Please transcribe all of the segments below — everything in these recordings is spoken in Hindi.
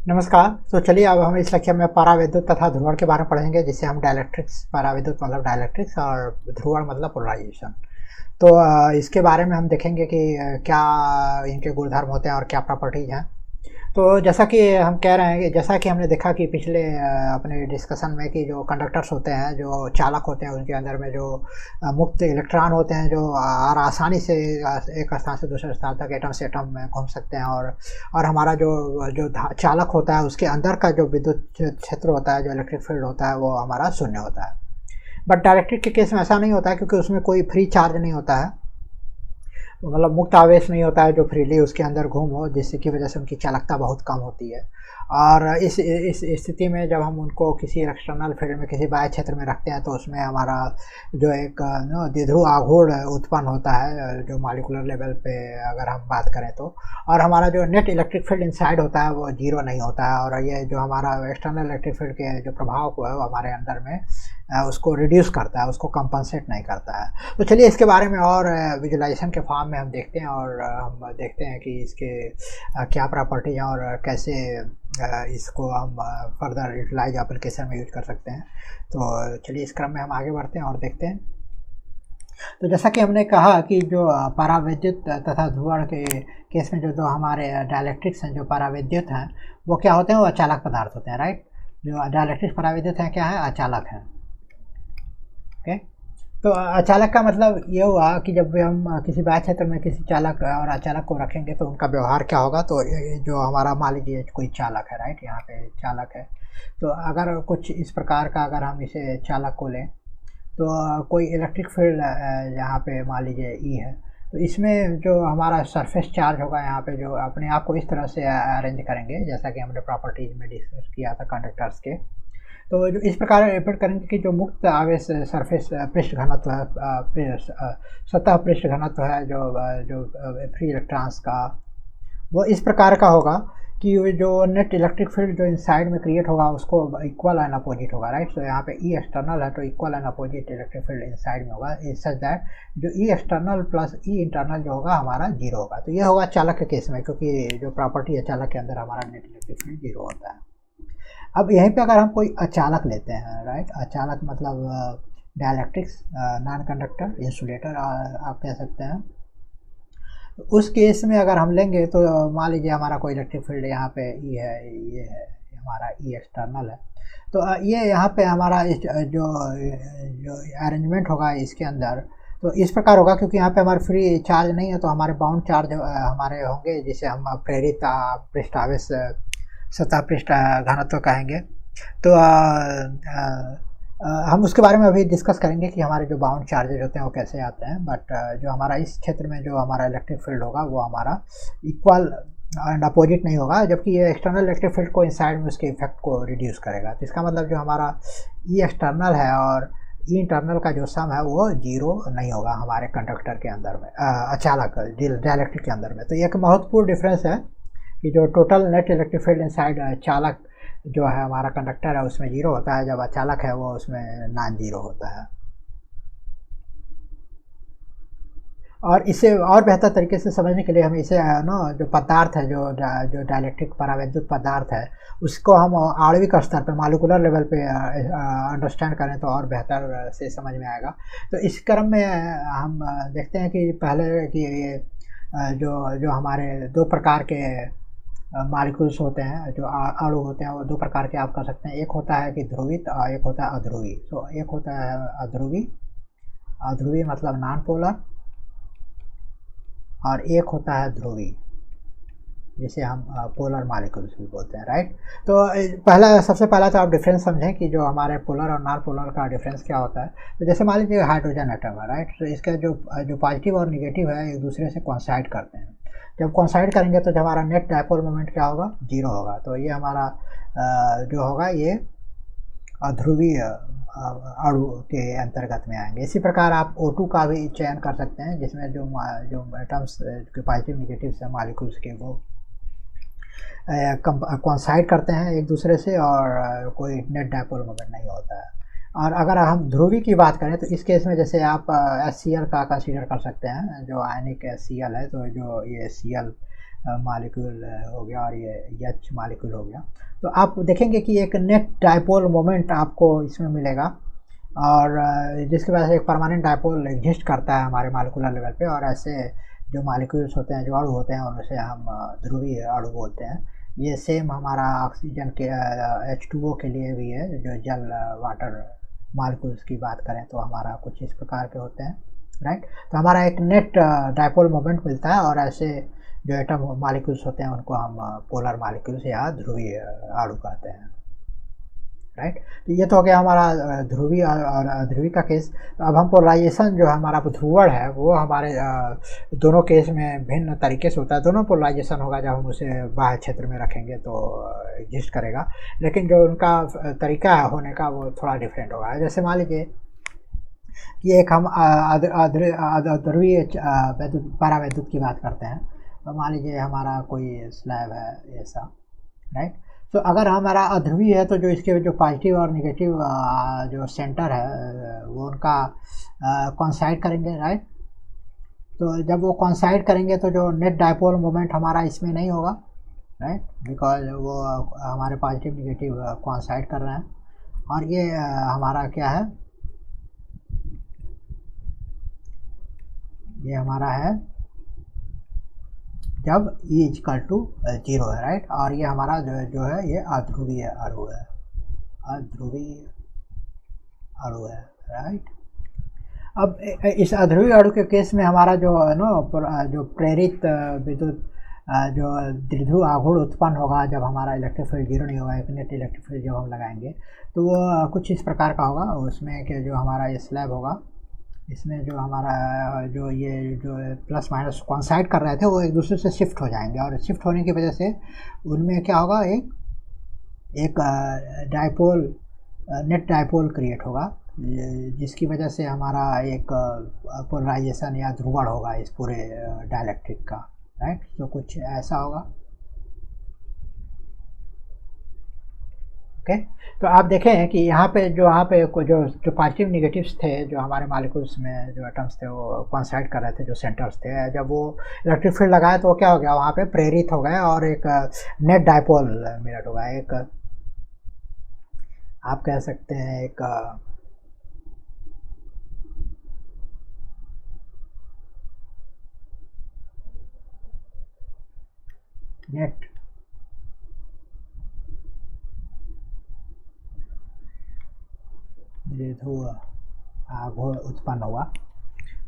नमस्कार। तो चलिए अब हम इस लेक्चर में परावैद्युत तथा ध्रुवण के बारे में पढ़ेंगे, जिसे हम डाइलेक्ट्रिक्स, परावैद्युत मतलब डाइलेक्ट्रिक्स और ध्रुवण मतलब पोलराइजेशन। तो इसके बारे में हम देखेंगे कि क्या इनके गुणधर्म होते हैं और क्या प्रॉपर्टीज हैं। तो जैसा कि हम कह रहे हैं कि जैसा कि हमने देखा कि पिछले अपने डिस्कशन में कि जो कंडक्टर्स होते हैं, जो चालक होते हैं, उनके अंदर में जो मुक्त इलेक्ट्रॉन होते हैं, जो और आसानी से एक स्थान से दूसरे स्थान तक एटम से एटम में घूम सकते हैं। और हमारा जो जो चालक होता है उसके अंदर का जो विद्युत क्षेत्र होता है, जो इलेक्ट्रिक फील्ड होता है, वो हमारा शून्य होता है। बट डायरेक्ट्रिक के केस में ऐसा नहीं होता है, क्योंकि उसमें कोई फ्री चार्ज नहीं होता है, मतलब मुक्त आवेश नहीं होता है जो फ्रीली उसके अंदर घूम हो, जिससे की वजह से उनकी चालकता बहुत कम होती है। और इस स्थिति में जब हम उनको किसी एक्सटर्नल फील्ड में, किसी बाह्य क्षेत्र में रखते हैं, तो उसमें हमारा जो एक द्विध्रुव आघूर्ण उत्पन्न होता है, जो मॉलिक्यूलर लेवल पे अगर हम बात करें तो। और हमारा जो नेट इलेक्ट्रिक फील्ड इनसाइड होता है वो जीरो नहीं होता है, और ये जो हमारा एक्सटर्नल इलेक्ट्रिक फील्ड के जो प्रभाव को है वो हमारे अंदर में उसको रिड्यूस करता है, उसको कंपनसेट नहीं करता है। तो चलिए इसके बारे में और विजुलाइजेशन के फॉर्म में हम देखते हैं, और हम देखते हैं कि इसके क्या प्रॉपर्टी हैं और कैसे इसको हम फर्दर यूटिलाइज एप्लीकेशन में यूज कर सकते हैं। तो चलिए इस क्रम में हम आगे बढ़ते हैं और देखते हैं। तो जैसा कि हमने कहा कि जो परावैद्युत तथा ध्रुवण के केस में जो हमारे डायलेक्ट्रिक्स हैं, जो परावैद्युत हैं, वो क्या होते हैं? वो अचालक पदार्थ होते हैं, राइट। जो डायलेक्ट्रिक्स परावैद्युत हैं क्या है? अचालक हैं। ओके। तो अचालक का मतलब ये हुआ कि जब भी हम किसी बाह्य क्षेत्र में किसी चालक और अचालक को रखेंगे तो उनका व्यवहार क्या होगा। तो जो हमारा मान लीजिए कोई चालक है, राइट, यहाँ पे चालक है। तो अगर कुछ इस प्रकार का अगर हम इसे चालक को लें, तो कोई इलेक्ट्रिक फील्ड यहाँ पे मान लीजिए ई है, तो इसमें जो हमारा सरफेस चार्ज होगा यहाँ पे, जो अपने आप को इस तरह से अरेंज करेंगे जैसा कि हमने प्रॉपर्टीज में डिस्कस किया था कंडक्टर्स के। तो जो इस प्रकार रिपोर्ट करेंगे कि जो मुक्त आवेश सरफेस पृष्ठ घनत्व है, सतह पृष्ठ घनत्व है, जो फ्री इलेक्ट्रॉन्स का, वो इस प्रकार का होगा कि जो नेट इलेक्ट्रिक फील्ड जो इनसाइड में क्रिएट होगा उसको इक्वल एंड अपोजिट होगा, राइट। तो यहाँ पे ई एक्सटर्नल है तो equal and opposite electric field inside में होगा, सच दैट जो ई एक्सटर्नल प्लस ई इंटरनल जो होगा हमारा जीरो होगा। तो ये होगा चालक के केस में, क्योंकि जो प्रॉपर्टी है चालक के अंदर हमारा नेट इलेक्ट्रिक फील्ड जीरो होता है। अब यहीं पे अगर हम कोई अचालक लेते हैं, राइट, अचालक मतलब डायलेक्ट्रिक्स, नॉन कंडक्टर, इंसुलेटर आप कह सकते हैं। तो उस केस में अगर हम लेंगे तो मान लीजिए हमारा कोई इलेक्ट्रिक फील्ड यहाँ पे ई है, ये है, हमारा ई एक्सटर्नल है। तो ये यहाँ पे हमारा जो जो अरेंजमेंट होगा इसके अंदर, तो इस प्रकार होगा, क्योंकि यहाँ पे हमारे फ्री चार्ज नहीं है, तो हमारे बाउंड चार्ज हमारे होंगे, जिसे हम प्रेरित पृष्ठावेश सतह पृष्ठ घनत्व कहेंगे। तो हम उसके बारे में अभी डिस्कस करेंगे कि हमारे जो बाउंड चार्जेज होते हैं वो कैसे आते हैं। बट जो हमारा इस क्षेत्र में जो हमारा इलेक्ट्रिक फील्ड होगा वो हमारा इक्वल एंड अपोजिट नहीं होगा, जबकि ये एक्सटर्नल इलेक्ट्रिक फील्ड को इनसाइड में उसके इफेक्ट को रिड्यूस करेगा। तो इसका मतलब जो हमारा ई एक्सटर्नल है और ई इंटरनल का जो सम है वो जीरो नहीं होगा हमारे कंडक्टर के अंदर में, अचालक डायलेक्ट्रिक के अंदर में। तो ये एक महत्वपूर्ण डिफरेंस है कि जो total net electric field inside चालक जो है हमारा कंडक्टर है उसमें जीरो होता है, जब अचालक है वो उसमें नॉन जीरो होता है। और इसे और बेहतर तरीके से समझने के लिए हम इसे ना जो पदार्थ है, जो डायलेक्ट्रिक परावैद्युत पदार्थ है, उसको हम आणविक स्तर पे, मॉलिक्यूलर लेवल पे अंडरस्टैंड करें तो और बेहतर से समझ में आएगा। तो इस क्रम में हम देखते हैं कि पहले कि ये जो जो हमारे दो प्रकार के मॉलिक्यूल्स होते हैं, जो अणु होते हैं, वो दो प्रकार के आप कर सकते हैं। एक होता है कि ध्रुवित और एक होता है अध्रुवी। तो एक होता है अध्रुवी, अध्रुवी मतलब नॉन पोलर, और एक होता है ध्रुवी, जिसे हम पोलर मॉलिक्यूल्स भी बोलते हैं, राइट। तो सबसे पहला तो आप डिफरेंस समझें कि जो हमारे पोलर और नॉन पोलर का डिफरेंस क्या होता है। तो जैसे मान लीजिए हाइड्रोजन एटम है, राइट, तो इसका जो पॉजिटिव और निगेटिव है एक दूसरे से कोइंसाइड करते हैं। जब कोइंसाइड करेंगे तो हमारा नेट डायपोल मोमेंट क्या होगा? जीरो होगा। तो ये हमारा जो होगा ये अध्रुवीय अणु के अंतर्गत में आएंगे। इसी प्रकार आप O2 का भी चयन कर सकते हैं, जिसमें जो एटम्स के पॉजिटिव निगेटिव से मॉलिक्यूल्स के वो कोइंसाइड करते हैं एक दूसरे से, और कोई नेट डायपोल मोमेंट नहीं होता है। और अगर हम ध्रुवी की बात करें तो इस केस में जैसे आप HCl का कंसीडर कर सकते हैं, जो आयनिक HCl है, तो जो ये Cl मालिक्यूल हो गया और ये H मालिक्यूल हो गया, तो आप देखेंगे कि एक नेट डायपोल मोमेंट आपको इसमें मिलेगा, और जिसकी वजह से एक परमानेंट डायपोल एग्जिस्ट करता है हमारे मालिकुलर लेवल पे, और ऐसे जो मालिक्यूल्स होते हैं, जो अणु होते हैं, उनसे हम ध्रुवीय अणु बोलते हैं। ये सेम हमारा ऑक्सीजन के H2O के लिए भी है, जो जल वाटर मालिक्यूल्स की बात करें तो हमारा कुछ इस प्रकार के होते हैं, राइट। तो हमारा एक नेट डायपोल मोमेंट मिलता है, और ऐसे जो एटम मालिक्यूल्स होते हैं उनको हम पोलर मालिक्यूल्स या ध्रुवीय अणु कहते हैं, राइट। तो ये तो हो गया हमारा ध्रुवी और अध्रुवी का केस। तो अब हम पोलराइजेशन जो हमारा ध्रुवण है वो हमारे दोनों केस में भिन्न तरीके से होता है। दोनों पोलराइजेशन होगा, जब हम उसे बाह्य क्षेत्र में रखेंगे तो एग्जिस्ट करेगा, लेकिन जो उनका तरीका होने का वो थोड़ा डिफरेंट होगा। जैसे मान लीजिए कि एक हम अध्रुवीय परावैद्युत की बात करते हैं, तो मान लीजिए हमारा कोई स्लैब है ऐसा, राइट। तो अगर हमारा अध्रुवीय है तो जो इसके जो पॉजिटिव और निगेटिव जो सेंटर है वो उनका कॉन्साइड करेंगे, राइट। तो जब वो कॉन्साइड करेंगे तो जो नेट डायपोल मोमेंट हमारा इसमें नहीं होगा, राइट, बिकॉज वो हमारे पॉजिटिव निगेटिव कॉन्साइड कर रहे हैं। और ये हमारा क्या है, ये हमारा है जब E = 0 है, राइट। और ये हमारा जो है ये अध्रुवीय अणु है, अध्रुवीय अणु है, राइट। अब इस अध्रुवीय अणु के केस में हमारा जो है ना, जो प्रेरित विद्युत जो द्विध्रुव आघूर्ण उत्पन्न होगा जब हमारा इलेक्ट्रिक फील्ड 0 नहीं होगा, एक नेट इलेक्ट्रिक फील्ड जब हम लगाएंगे तो वो कुछ इस प्रकार का होगा। उसमें कि जो हमारा ये स्लैब होगा, इसमें जो हमारा जो ये जो प्लस माइनस कॉन्साइड कर रहे थे वो एक दूसरे से शिफ्ट हो जाएंगे, और शिफ्ट होने की वजह से उनमें क्या होगा, एक डायपोल, नेट डायपोल क्रिएट होगा, जिसकी वजह से हमारा एक पोलराइजेशन या ध्रुवण होगा इस पूरे डाइलेक्ट्रिक का, राइट। तो कुछ ऐसा होगा, ओके। तो आप देखें कि यहाँ पे जो पॉजिटिव निगेटिव्स थे, जो हमारे मॉलिक्यूल्स में जो एटम्स थे वो कॉन्साइड कर रहे थे, जो सेंटर्स थे, जब वो इलेक्ट्रिक फील्ड लगाए तो क्या हो गया, वहाँ पे प्रेरित हो गए और एक नेट डायपोल मिलट होगा, एक आप कह सकते हैं एक नेट द्विध्रुव आघूर्ण उत्पन्न हुआ।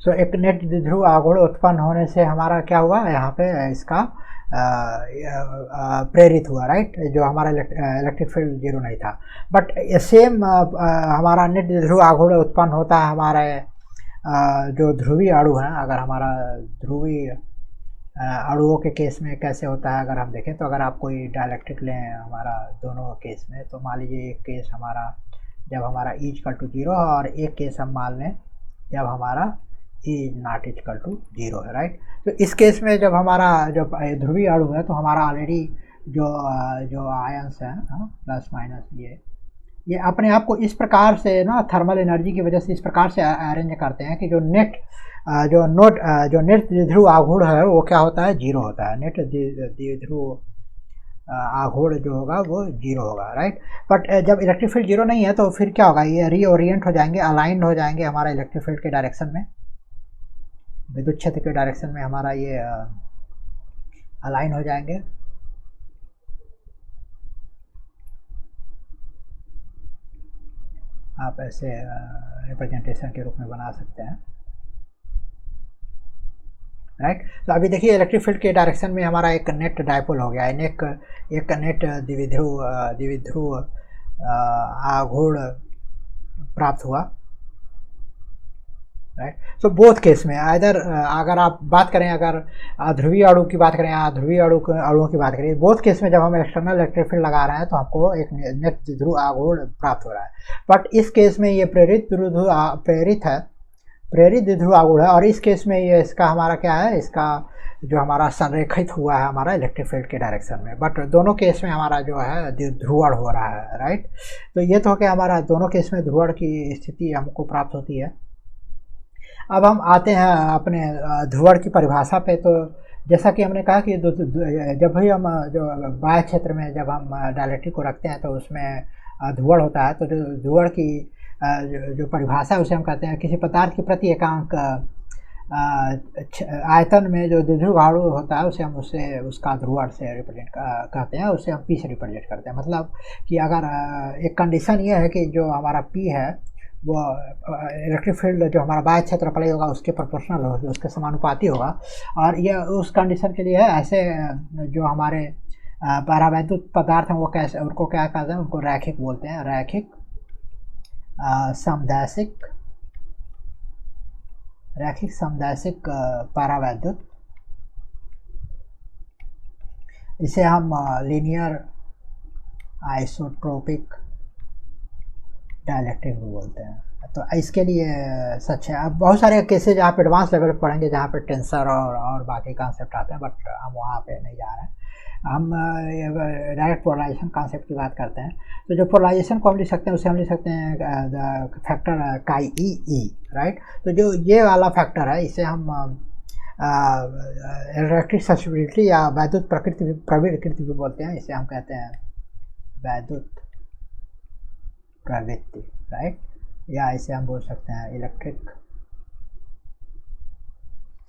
सो एक नेट द्विध्रुव आघूर्ण उत्पन्न होने से हमारा क्या हुआ, यहाँ पे इसका प्रेरित हुआ, राइट। जो हमारा इलेक्ट्रिक फील्ड 0 नहीं था, बट सेम हमारा नेट द्विध्रुव आघूर्ण उत्पन्न होता है हमारे जो ध्रुवीय अणु है। अगर हमारा ध्रुवीय अणुओं के केस में कैसे होता है अगर हम देखें, तो अगर आप कोई डाइलेक्ट्रिक लें हमारा दोनों केस में, तो मान लीजिए एक केस हमारा जब हमारा E = 0 है, और एक केस हम मान लें जब हमारा E ≠ 0 है, राइट। तो इस केस में जब हमारा जो ध्रुवीय अणु है तो हमारा ऑलरेडी जो आयंस हैं प्लस माइनस ये अपने आप को इस प्रकार से ना थर्मल एनर्जी की वजह से इस प्रकार से अरेंज करते हैं कि जो नेट द्विध्रुव आघूर्ण है वो क्या होता है, 0 होता है। नेट द्विध्रुव आघूर्ण जो होगा वो 0 होगा, राइट। बट जब इलेक्ट्रिक फील्ड 0 नहीं है तो फिर क्या होगा, ये रीओरिएंट हो जाएंगे, अलाइंड हो जाएंगे हमारा इलेक्ट्रिक फील्ड के डायरेक्शन में, विद्युत क्षेत्र के डायरेक्शन में हमारा ये अलाइन हो जाएंगे। आप ऐसे रिप्रेजेंटेशन के रूप में बना सकते हैं, राइट। तो अभी देखिए इलेक्ट्रिक फील्ड के डायरेक्शन में हमारा एक नेट डायपोल हो गया है, एक नेट द्विध्रुव आघूर्ण प्राप्त हुआ, राइट। सो बोथ केस में अगर आप बात करें, अगर ध्रुवीय अणु की बात करें या ध्रुवीय अणुओं की बात करें, बोथ केस में जब हम एक्सटर्नल इलेक्ट्रिक फील्ड लगा रहे हैं तो हमको एक नेट द्विध्रुव आघूर्ण प्राप्त हो रहा है। बट इस केस में ये प्रेरित द्विध्रुव आघूर्ण है, और इस केस में ये इसका हमारा क्या है, इसका जो हमारा संरेखित हुआ है हमारा इलेक्ट्रिक फील्ड के डायरेक्शन में, बट दोनों केस में हमारा जो है ध्रुवण हो रहा है, राइट। तो ये तो कि हमारा दोनों केस में ध्रुवण की स्थिति हमको प्राप्त होती है। अब हम आते हैं अपने ध्रुवण की परिभाषा पे। तो जैसा कि हमने कहा कि जब भी हम जो बाह्य क्षेत्र में जब हम डायलेक्ट्रिक को रखते हैं तो उसमें ध्रुवण होता है। तो जो ध्रुवण की जो परिभाषा है उसे हम कहते हैं किसी पदार्थ की प्रति एकांक आयतन में जो द्विध्रुवाणु होता है उसे हम उससे उसका ध्रुवण से रिप्रेजेंट करते हैं, उसे हम पी से रिप्रेजेंट करते हैं। मतलब कि अगर एक कंडीशन ये है कि जो हमारा पी है वो इलेक्ट्रिक फील्ड जो हमारा बाह्य क्षेत्र अप्लाई होगा उसके प्रोपोर्शनल होगा, उसके समानुपाती होगा। और ये उस कंडीशन के लिए है। ऐसे जो हमारे परावैद्युत पदार्थ हैं वो कैसे, उनको क्या कहते हैं, उनको रैखिक बोलते हैं, रैखिक समदैशिक, रैखिक समदैशिक परावैद्युत। इसे हम लीनियर आइसोट्रोपिक डायलेक्ट्रिक भी बोलते हैं। तो इसके लिए सच है। अब बहुत सारे केसेज आप एडवांस लेवल पर पढ़ेंगे जहाँ पे टेंसर और बाकी कॉन्सेप्ट आते हैं, बट हम वहाँ पे नहीं जा रहे हैं। हम डायरेक्ट पोलराइजेशन कॉन्सेप्ट की बात करते हैं। तो जो पोलराइजेशन को हम लिख सकते हैं उसे हम लिख सकते हैं फैक्टर काई ई, राइट। तो जो ये वाला फैक्टर है इसे हम इलेक्ट्रिक ससेप्टिबिलिटी या वैद्युत प्रवृत्ति भी बोलते हैं। इसे हम कहते हैं वैद्युत प्रवृत्ति, राइट। या इसे हम बोल सकते हैं इलेक्ट्रिक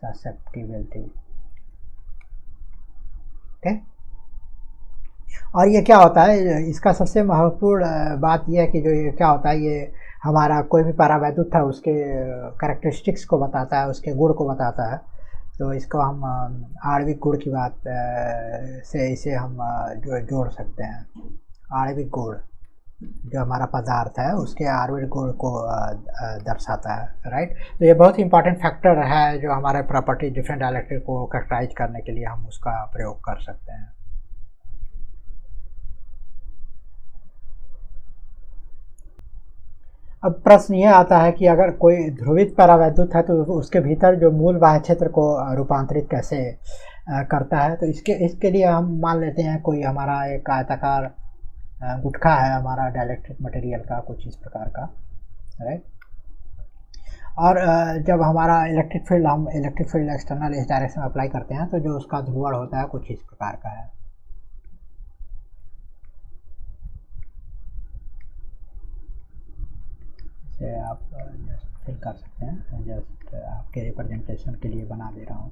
ससेप्टिबिलिटी, ओके। और ये क्या होता है, इसका सबसे महत्वपूर्ण बात यह है कि जो ये क्या होता है, ये हमारा कोई भी परावैद्युत था उसके कैरेक्टरिस्टिक्स को बताता है, उसके गुण को बताता है। तो इसको हम आणविक गुण की बात से इसे हम जोड़ सकते हैं। आणविक गुण जो हमारा पदार्थ है उसके आणविक गुण को दर्शाता है, राइट। तो ये बहुत ही इंपॉर्टेंट फैक्टर है जो हमारे प्रॉपर्टी डिफरेंट डायलेक्ट्रिक को कैरेक्टराइज करने के लिए हम उसका प्रयोग कर सकते हैं। अब प्रश्न ये आता है कि अगर कोई ध्रुवित परावैद्युत है तो उसके भीतर जो मूल बाह्य क्षेत्र को रूपांतरित कैसे करता है। तो इसके लिए हम मान लेते हैं कोई हमारा एक आयताकार गुटखा है हमारा डायलेक्ट्रिक मटेरियल का, कुछ इस प्रकार का, राइट। और जब हमारा इलेक्ट्रिक फील्ड हम इलेक्ट्रिक फील्ड एक्सटर्नल इस डायरेक्शन में अप्लाई करते हैं तो जो उसका ध्रुवण होता है कुछ इस प्रकार का है। इसे आप जस्ट फिल कर सकते हैं, जस्ट आपके रिप्रेजेंटेशन के लिए बना दे रहा हूँ।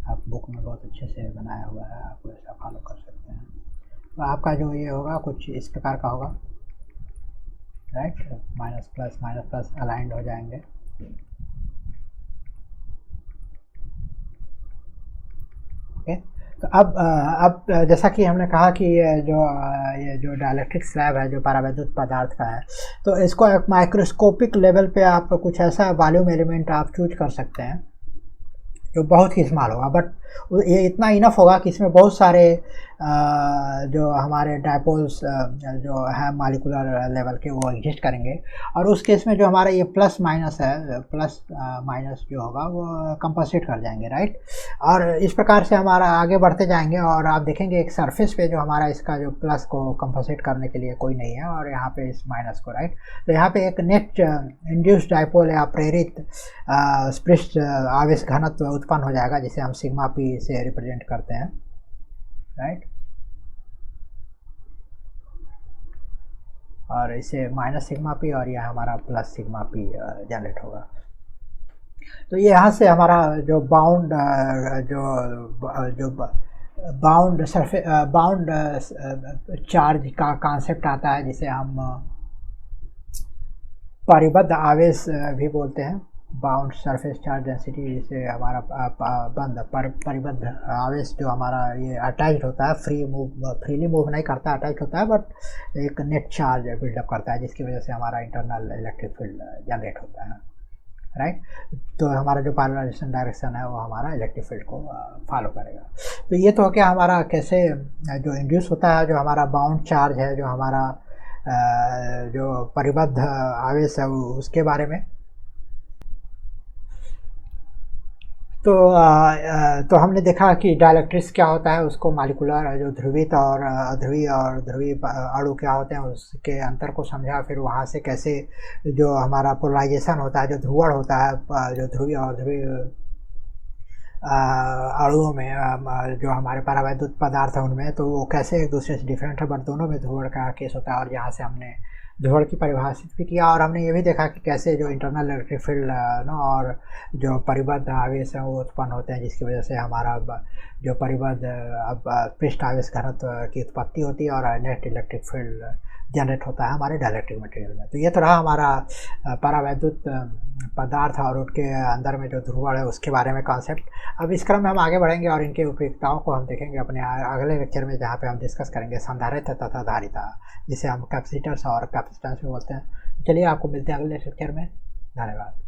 आप बुक में बहुत अच्छे से बनाया हुआ है, आप वैसा फॉलो कर सकते हैं। तो आपका जो ये होगा कुछ इस प्रकार का होगा, राइट। माइनस प्लस अलाइंड हो जाएंगे। ओके। तो अब जैसा कि हमने कहा कि ये जो डायलेक्ट्रिक स्लैब है जो परावैद्युत पदार्थ का है, तो इसको एक माइक्रोस्कोपिक लेवल पे आप कुछ ऐसा वॉल्यूम एलिमेंट आप चूज कर सकते हैं जो बहुत ही स्मॉल होगा, बट ये इतना इनफ होगा कि इसमें बहुत सारे जो हमारे डायपोल्स जो है मॉलिक्यूलर लेवल के वो एग्जिस्ट करेंगे। और उस केस में जो हमारा ये प्लस माइनस है, प्लस माइनस जो होगा वो कंपनसेट कर जाएंगे, राइट। और इस प्रकार से हमारा आगे बढ़ते जाएंगे और आप देखेंगे एक सरफेस पे जो हमारा इसका जो प्लस को कंपनसेट करने के लिए कोई नहीं है और यहाँ पे इस माइनस को, राइट। तो यहाँ पे एक नेट इंड्यूस्ड डायपोल या प्रेरित पृष्ठ आवेश घनत्व उत्पन्न हो जाएगा जिसे हम सिग्मा पी से रिप्रेजेंट करते हैं, राइट। और इसे माइनस सिग्मा पी और यह हमारा प्लस सिग्मा पी जनरेट होगा। तो ये यहाँ से हमारा जो बाउंड बाउंड चार्ज का कॉन्सेप्ट आता है जिसे हम परिबद्ध आवेश भी बोलते हैं। बाउंड सरफेस चार्ज डेंसिटी, जिसे हमारा परिबद्ध आवेश जो हमारा ये अटैच्ड होता है, फ्रीली मूव नहीं करता, अटैच होता है, बट एक नेट चार्ज बिल्डअप करता है जिसकी वजह से हमारा इंटरनल इलेक्ट्रिक फील्ड जनरेट होता है, राइट। तो हमारा जो पोलराइजेशन डायरेक्शन है वो हमारा इलेक्ट्रिक फील्ड को फॉलो करेगा। तो ये तो क्या हमारा कैसे जो इंड्यूस होता है, जो हमारा बाउंड चार्ज है, जो हमारा जो परिबद्ध आवेश है उसके बारे में। तो हमने देखा कि डाइलेक्ट्रिक्स क्या होता है, उसको मॉलिक्यूलर जो ध्रुवित और ध्रुवीय और ध्रुवीय अणु क्या होते हैं उसके अंतर को समझा, फिर वहाँ से कैसे जो हमारा पोलराइजेशन होता है, जो ध्रुवण होता है, जो ध्रुवीय और ध्रुवीय अणुओं में, जो हमारे परावैद्युत पदार्थ हैं उनमें, तो वो कैसे एक दूसरे से डिफरेंट है, बट दोनों में ध्रुवण का केस होता है। और यहाँ से हमने ध्रुवण की परिभाषित भी किया, और हमने ये भी देखा कि कैसे जो इंटरनल इलेक्ट्रिक फील्ड ना और जो परिबद्ध आवेश हैं वो उत्पन्न होते हैं, जिसकी वजह से हमारा जो परिबद्ध पृष्ठ आवेश घनत्व की उत्पत्ति होती है और नेट इलेक्ट्रिक फील्ड जनरेट होता है हमारे डाइलेक्ट्रिक मटेरियल में। तो ये तो रहा हमारा परावैद्युत पदार्थ और उनके अंदर में जो ध्रुवण है उसके बारे में कॉन्सेप्ट। अब इस क्रम में हम आगे बढ़ेंगे और इनके उपयुक्ताओं को हम देखेंगे अपने अगले लेक्चर में, जहाँ पे हम डिस्कस करेंगे संधारित्र तथा धारिता, जिसे हम कैपेसिटर्स और कैपेसिटेंस में बोलते हैं। चलिए आपको मिलते हैं अगले लेक्चर में। धन्यवाद।